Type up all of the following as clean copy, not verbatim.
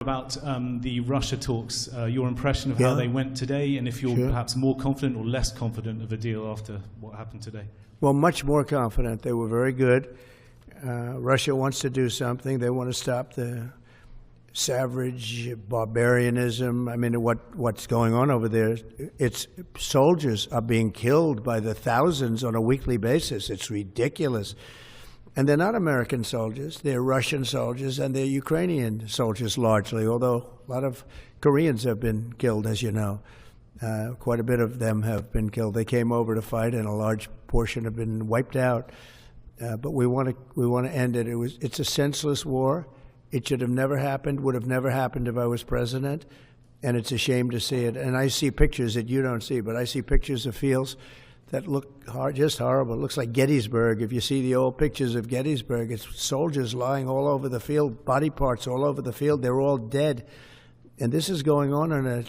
About the Russia talks, your impression of how they went today, and if you're perhaps more confident or less confident of a deal after what happened today. Well, much more confident. They were very good. Russia wants to do something. They want to stop the savage barbarianism. I mean, what's going on over there? It's soldiers are being killed by the thousands on a weekly basis. It's ridiculous. And they're not American soldiers. They're Russian soldiers and they're Ukrainian soldiers largely, although a lot of Koreans have been killed, as you know. Quite a bit of them have been killed. They came over to fight, and a large portion have been wiped out. But we want to end it. It's a senseless war. It should have never happened. Would have never happened if I was president. And it's a shame to see it. And I see pictures that you don't see, but I see pictures of fields that look just horrible. It looks like Gettysburg. If you see the old pictures of Gettysburg, it's soldiers lying all over the field, body parts all over the field. They're all dead. And this is going on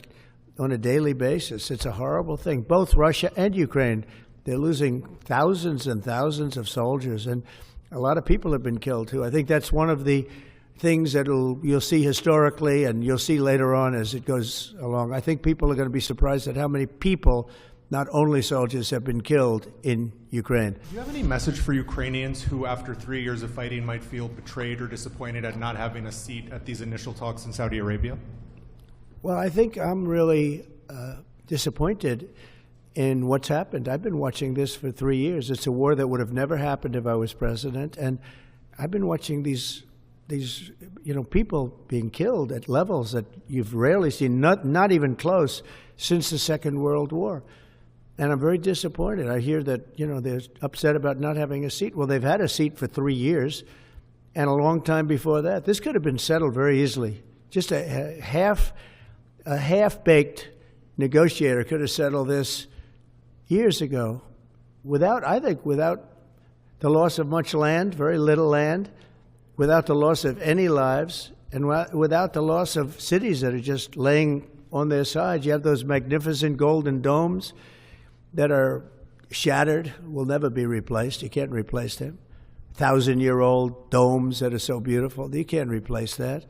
a daily basis. It's a horrible thing. Both Russia and Ukraine, they're losing thousands and thousands of soldiers. And a lot of people have been killed, too. I think that's one of the things that you'll see historically and you'll see later on as it goes along. I think people are going to be surprised at how many people, not only soldiers, have been killed in Ukraine. Do you have any message for Ukrainians who, after 3 years of fighting, might feel betrayed or disappointed at not having a seat at these initial talks in Saudi Arabia? Well, I think I'm really disappointed in what's happened. I've been watching this for 3 years. It's a war that would have never happened if I was president. And I've been watching these people being killed at levels that you've rarely seen, not even close, since the Second World War. And I'm very disappointed. I hear that, they're upset about not having a seat. Well, they've had a seat for 3 years and a long time before that. This could have been settled very easily. Just a half-baked negotiator could have settled this years ago without the loss of much land, very little land, without the loss of any lives, and without the loss of cities that are just laying on their sides. You have those magnificent golden domes that are shattered, will never be replaced. You can't replace them. 1,000-year-old domes that are so beautiful, you can't replace that.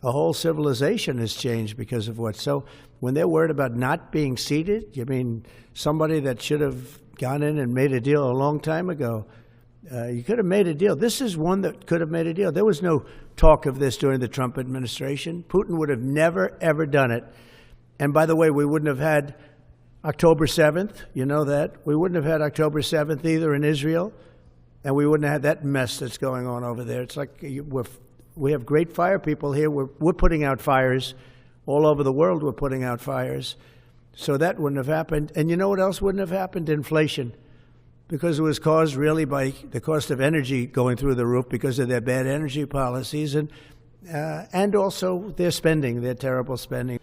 A whole civilization has changed because of what. So when they're worried about not being seated, you mean somebody that should have gone in and made a deal a long time ago. You could have made a deal. This is one that could have made a deal. There was no talk of this during the Trump administration. Putin would have never, ever done it. And by the way, we wouldn't have had October 7th. You know that. We wouldn't have had October 7th either in Israel. And we wouldn't have had that mess that's going on over there. It's like we have great fire people here. We're putting out fires. All over the world we're putting out fires. So that wouldn't have happened. And you know what else wouldn't have happened? Inflation. Because it was caused really by the cost of energy going through the roof because of their bad energy policies and also their spending, their terrible spending.